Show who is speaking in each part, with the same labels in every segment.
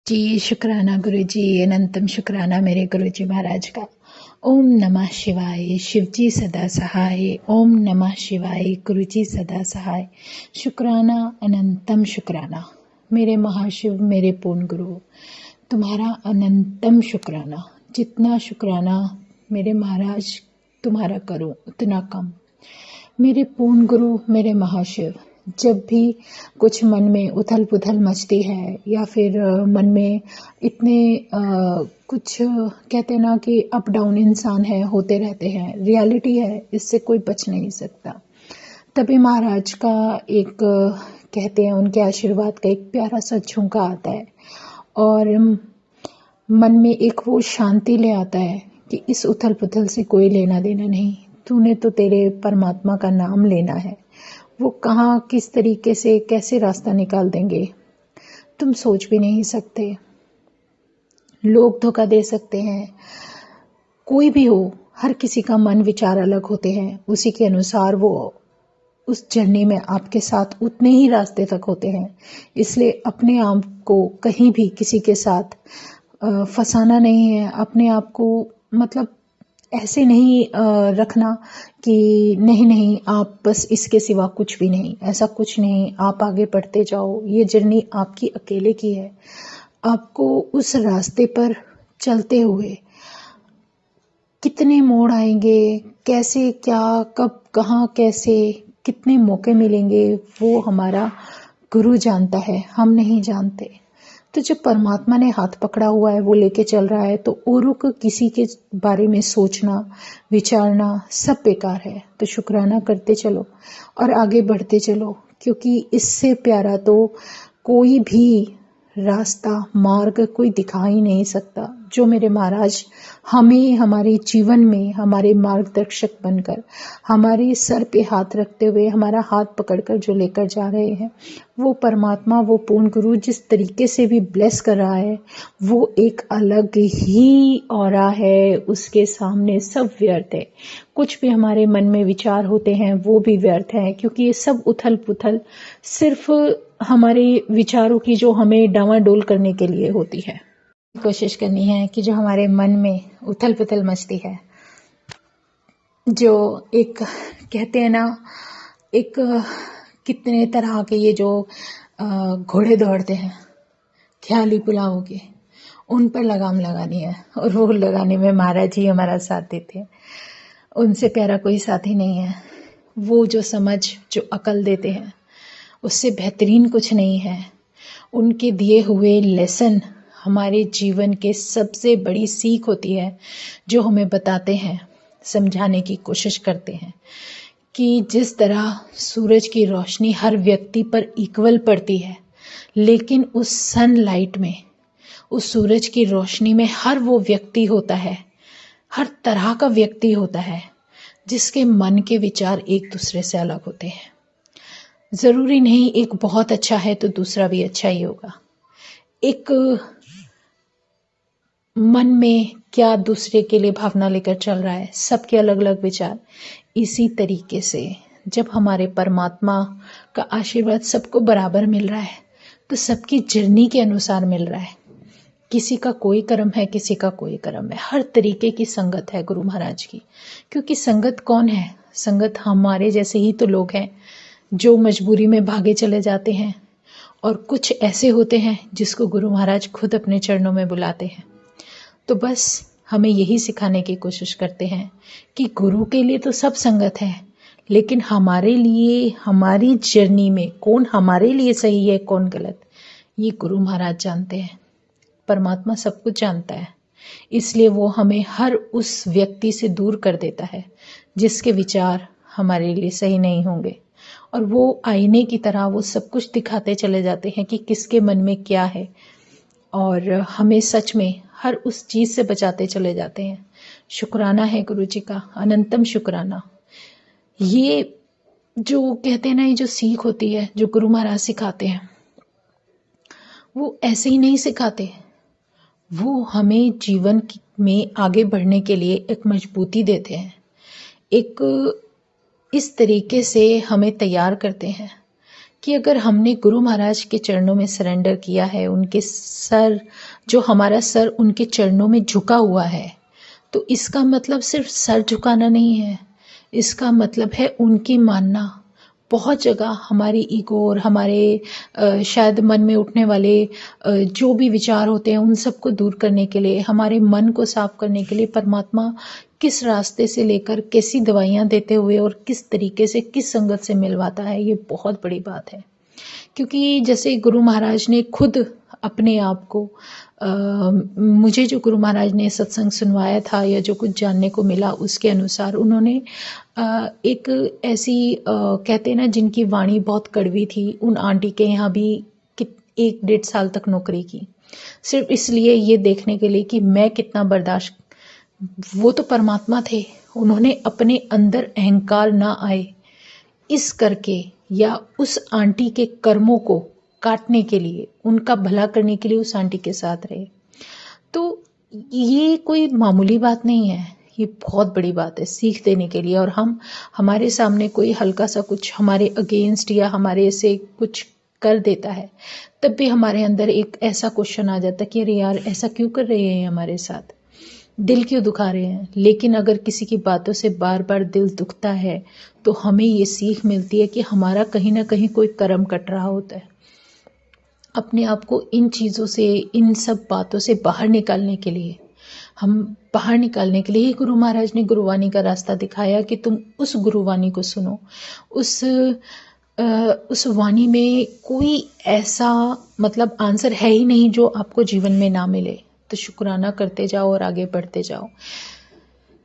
Speaker 1: जी, शुक्राना गुरुजी, अनंतम शुक्राना मेरे गुरुजी महाराज का। ओम नमः शिवाय, शिवजी सदा सहाय। ओम नमः शिवाय, गुरुजी सदा सहाय। शुक्राना, अनंतम शुक्राना मेरे महाशिव, मेरे पूर्ण गुरु, तुम्हारा अनंतम शुक्राना। जितना शुक्राना मेरे महाराज तुम्हारा करूं उतना कम। मेरे पूर्ण गुरु, मेरे महाशिव, जब भी कुछ मन में उथल पुथल मचती है या फिर मन में इतने कुछ कहते हैं ना कि अप डाउन इंसान है, होते रहते हैं, रियलिटी है, इससे कोई बच नहीं सकता। तभी महाराज का एक कहते हैं उनके आशीर्वाद का एक प्यारा सा झोंका आता है और मन में एक वो शांति ले आता है कि इस उथल पुथल से कोई लेना देना नहीं, तूने तो तेरे परमात्मा का नाम लेना है। वो कहाँ किस तरीके से कैसे रास्ता निकाल देंगे तुम सोच भी नहीं सकते। लोग धोखा दे सकते हैं, कोई भी हो, हर किसी का मन विचार अलग होते हैं, उसी के अनुसार वो उस जर्नी में आपके साथ उतने ही रास्ते तक होते हैं। इसलिए अपने आप को कहीं भी किसी के साथ फंसाना नहीं है। अपने आप को मतलब ऐसे नहीं रखना कि नहीं नहीं आप बस इसके सिवा कुछ भी नहीं, ऐसा कुछ नहीं। आप आगे बढ़ते जाओ, ये जर्नी आपकी अकेले की है। आपको उस रास्ते पर चलते हुए कितने मोड़ आएंगे, कैसे क्या कब कहाँ कैसे कितने मौके मिलेंगे, वो हमारा गुरु जानता है, हम नहीं जानते। तो जब परमात्मा ने हाथ पकड़ा हुआ है, वो लेके चल रहा है, तो औरों को किसी के बारे में सोचना विचारना सब बेकार है। तो शुक्राना करते चलो और आगे बढ़ते चलो, क्योंकि इससे प्यारा तो कोई भी रास्ता मार्ग कोई दिखा ही नहीं सकता। जो मेरे महाराज हमें हमारे जीवन में हमारे मार्गदर्शक बनकर हमारे सर पे हाथ रखते हुए हमारा हाथ पकड़कर जो लेकर जा रहे हैं, वो परमात्मा, वो पूर्ण गुरु जिस तरीके से भी ब्लेस कर रहा है, वो एक अलग ही ऑरा है। उसके सामने सब व्यर्थ है। कुछ भी हमारे मन में विचार होते हैं वो भी व्यर्थ है, क्योंकि ये सब उथल पुथल सिर्फ हमारे विचारों की जो हमें डावाडोल करने के लिए होती है। कोशिश करनी है कि जो हमारे मन में उथल पुथल मचती है, जो एक कहते हैं ना एक कितने तरह के ये जो घोड़े दौड़ते हैं ख्याली पुलावों के, उन पर लगाम लगानी है। और वो लगाने में महाराज जी हमारा साथ देते हैं। उनसे प्यारा कोई साथी नहीं है। वो जो समझ जो अकल देते हैं उससे बेहतरीन कुछ नहीं है। उनके दिए हुए लेसन हमारे जीवन के सबसे बड़ी सीख होती है, जो हमें बताते हैं, समझाने की कोशिश करते हैं कि जिस तरह सूरज की रोशनी हर व्यक्ति पर इक्वल पड़ती है, लेकिन उस सनलाइट में, उस सूरज की रोशनी में हर वो व्यक्ति होता है, हर तरह का व्यक्ति होता है, जिसके मन के विचार एक दूसरे से अलग होते हैं। जरूरी नहीं एक बहुत अच्छा है तो दूसरा भी अच्छा ही होगा। एक मन में क्या दूसरे के लिए भावना लेकर चल रहा है, सबके अलग अलग विचार। इसी तरीके से जब हमारे परमात्मा का आशीर्वाद सबको बराबर मिल रहा है, तो सबकी जर्नी के अनुसार मिल रहा है। किसी का कोई कर्म है, किसी का कोई कर्म है। हर तरीके की संगत है गुरु महाराज की। क्योंकि संगत कौन है? संगत हमारे जैसे ही तो लोग हैं जो मजबूरी में भागे चले जाते हैं, और कुछ ऐसे होते हैं जिसको गुरु महाराज खुद अपने चरणों में बुलाते हैं। तो बस हमें यही सिखाने की कोशिश करते हैं कि गुरु के लिए तो सब संगत है, लेकिन हमारे लिए, हमारी जर्नी में कौन हमारे लिए सही है कौन गलत, ये गुरु महाराज जानते हैं। परमात्मा सब कुछ जानता है, इसलिए वो हमें हर उस व्यक्ति से दूर कर देता है जिसके विचार हमारे लिए सही नहीं होंगे। और वो आईने की तरह वो सब कुछ दिखाते चले जाते हैं कि किसके मन में क्या है, और हमें सच में हर उस चीज से बचाते चले जाते हैं। शुक्राना है गुरु जी का, अनंतम शुक्राना। ये जो कहते हैं ना, ये जो सीख होती है जो गुरु महाराज सिखाते हैं, वो ऐसे ही नहीं सिखाते। वो हमें जीवन में आगे बढ़ने के लिए एक मजबूती देते हैं, एक इस तरीके से हमें तैयार करते हैं कि अगर हमने गुरु महाराज के चरणों में सरेंडर किया है, उनके सर, जो हमारा सर उनके चरणों में झुका हुआ है, तो इसका मतलब सिर्फ सर झुकाना नहीं है, इसका मतलब है उनकी मानना। बहुत जगह हमारी ईगो और हमारे शायद मन में उठने वाले जो भी विचार होते हैं उन सबको दूर करने के लिए, हमारे मन को साफ करने के लिए परमात्मा किस रास्ते से लेकर कैसी दवाइयाँ देते हुए और किस तरीके से किस संगत से मिलवाता है, ये बहुत बड़ी बात है। क्योंकि जैसे गुरु महाराज ने खुद अपने आप को मुझे जो गुरु महाराज ने सत्संग सुनवाया था या जो कुछ जानने को मिला उसके अनुसार उन्होंने एक ऐसी कहते हैं ना जिनकी वाणी बहुत कड़वी थी, उन आंटी के यहाँ भी 1-1.5 साल तक नौकरी की, सिर्फ इसलिए ये देखने के लिए कि मैं कितना बर्दाश्त। वो तो परमात्मा थे, उन्होंने अपने अंदर अहंकार ना आए इस करके या उस आंटी के कर्मों को काटने के लिए, उनका भला करने के लिए उस आंटी के साथ रहे। तो ये कोई मामूली बात नहीं है, ये बहुत बड़ी बात है सीख देने के लिए। और हमारे सामने कोई हल्का सा कुछ हमारे अगेंस्ट या हमारे से कुछ कर देता है, तब भी हमारे अंदर एक ऐसा क्वेश्चन आ जाता है कि अरे यार ऐसा क्यों कर रहे हैं हमारे साथ, दिल क्यों दुखा रहे हैं। लेकिन अगर किसी की बातों से बार बार दिल दुखता है तो हमें ये सीख मिलती है कि हमारा कहीं ना कहीं कोई कर्म कट रहा होता है। अपने आप को इन चीज़ों से, इन सब बातों से बाहर निकालने के लिए, ही गुरु महाराज ने गुरुवाणी का रास्ता दिखाया कि तुम उस गुरुवाणी को सुनो। उस वाणी में कोई ऐसा मतलब आंसर है ही नहीं जो आपको जीवन में ना मिले, तो शुक्राना करते जाओ और आगे बढ़ते जाओ।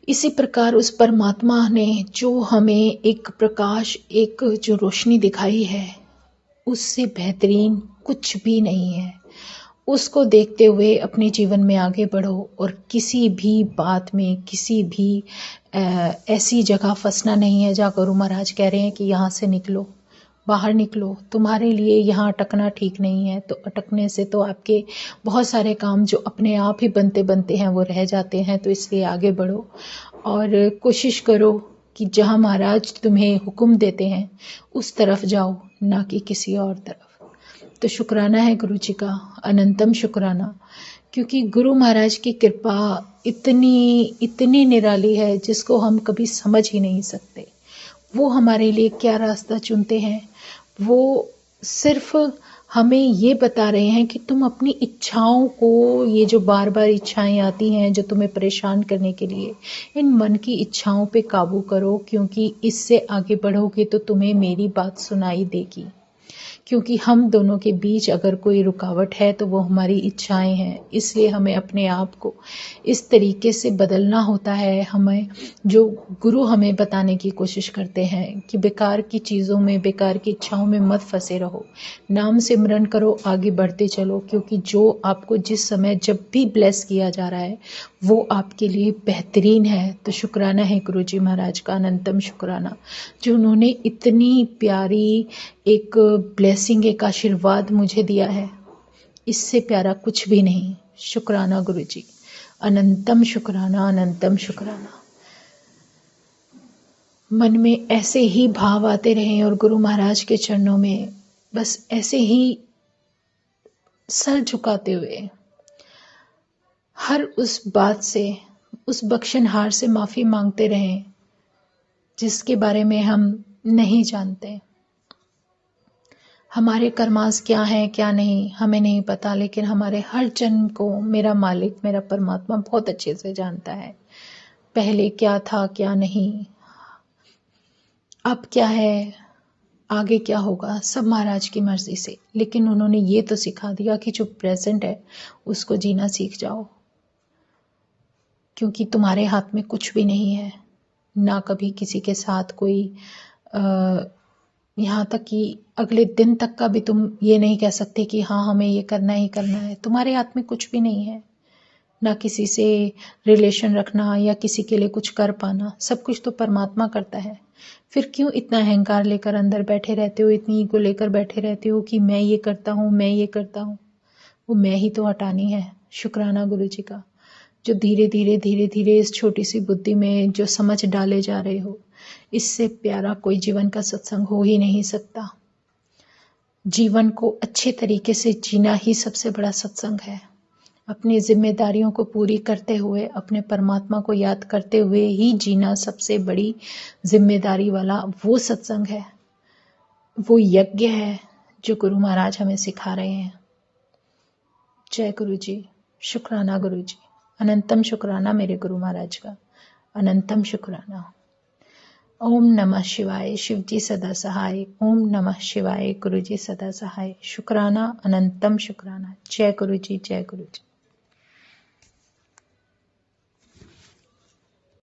Speaker 1: इसी प्रकार उस परमात्मा ने जो हमें एक प्रकाश, एक जो रोशनी दिखाई है, उससे बेहतरीन कुछ भी नहीं है। उसको देखते हुए अपने जीवन में आगे बढ़ो और किसी भी बात में, किसी भी ऐसी जगह फंसना नहीं है जहाँ गुरु महाराज कह रहे हैं कि यहाँ से निकलो, बाहर निकलो, तुम्हारे लिए यहाँ अटकना ठीक नहीं है। तो अटकने से तो आपके बहुत सारे काम जो अपने आप ही बनते बनते हैं वो रह जाते हैं। तो इसलिए आगे बढ़ो और कोशिश करो कि जहाँ महाराज तुम्हें हुक्म देते हैं उस तरफ जाओ, ना कि किसी और तरफ। तो शुक्राना है गुरु जी का, अनंतम शुक्राना, क्योंकि गुरु महाराज की कृपा इतनी निराली है जिसको हम कभी समझ ही नहीं सकते। वो हमारे लिए क्या रास्ता चुनते हैं, वो सिर्फ हमें ये बता रहे हैं कि तुम अपनी इच्छाओं को, ये जो बार बार इच्छाएं आती हैं जो तुम्हें परेशान करने के लिए, इन मन की इच्छाओं पे काबू करो, क्योंकि इससे आगे बढ़ोगे तो तुम्हें मेरी बात सुनाई देगी। क्योंकि हम दोनों के बीच अगर कोई रुकावट है तो वो हमारी इच्छाएं हैं। इसलिए हमें अपने आप को इस तरीके से बदलना होता है। हमें जो गुरु हमें बताने की कोशिश करते हैं कि बेकार की चीज़ों में, बेकार की इच्छाओं में मत फंसे रहो, नाम सिमरन करो, आगे बढ़ते चलो। क्योंकि जो आपको जिस समय जब भी ब्लेस किया जा रहा है वो आपके लिए बेहतरीन है। तो शुक्राना है गुरु जी महाराज का, अनंतम शुक्राना, जो उन्होंने इतनी प्यारी एक ब्लेसिंग, एक आशीर्वाद मुझे दिया है। इससे प्यारा कुछ भी नहीं। शुक्राना गुरु जी, अनंतम शुक्राना, अनंतम शुक्राना। मन में ऐसे ही भाव आते रहें और गुरु महाराज के चरणों में बस ऐसे ही सर झुकाते हुए हर उस बात से, उस बख्शनहार से माफ़ी मांगते रहें जिसके बारे में हम नहीं जानते। हमारे कर्मास क्या हैं क्या नहीं हमें नहीं पता, लेकिन हमारे हर जन्म को मेरा मालिक, मेरा परमात्मा बहुत अच्छे से जानता है। पहले क्या था क्या नहीं, अब क्या है, आगे क्या होगा, सब महाराज की मर्जी से। लेकिन उन्होंने ये तो सिखा दिया कि जो प्रेजेंट है उसको जीना सीख जाओ, क्योंकि तुम्हारे हाथ में कुछ भी नहीं है। ना कभी किसी के साथ कोई यहाँ तक कि अगले दिन तक का भी तुम ये नहीं कह सकते कि हाँ हमें ये करना ही करना है। तुम्हारे हाथ में कुछ भी नहीं है, ना किसी से रिलेशन रखना या किसी के लिए कुछ कर पाना, सब कुछ तो परमात्मा करता है। फिर क्यों इतना अहंकार लेकर अंदर बैठे रहते हो, इतनी ईगो लेकर बैठे रहते हो कि मैं ये करता हूँ, मैं ये करता हूँ। वो मैं ही तो हटानी है। शुक्राना गुरु जी का, जो धीरे धीरे इस छोटी सी बुद्धि में जो समझ डाले जा रहे हो। इससे प्यारा कोई जीवन का सत्संग हो ही नहीं सकता। जीवन को अच्छे तरीके से जीना ही सबसे बड़ा सत्संग है। अपनी जिम्मेदारियों को पूरी करते हुए, अपने परमात्मा को याद करते हुए ही जीना सबसे बड़ी जिम्मेदारी वाला वो सत्संग है, वो यज्ञ है जो गुरु महाराज हमें सिखा रहे हैं। जय गुरु जी, शुक्राना गुरु जी, अनंतम शुक्राना मेरे गुरु महाराज का, अनंतम शुक्राना। ओम नमः शिवाय, शिव जी सदा सहाय। ओम नमः शिवाय, गुरु जी सदा सहाय। शुक्राना, अनंतम शुक्राना। जय गुरु जी, जय गुरु जी।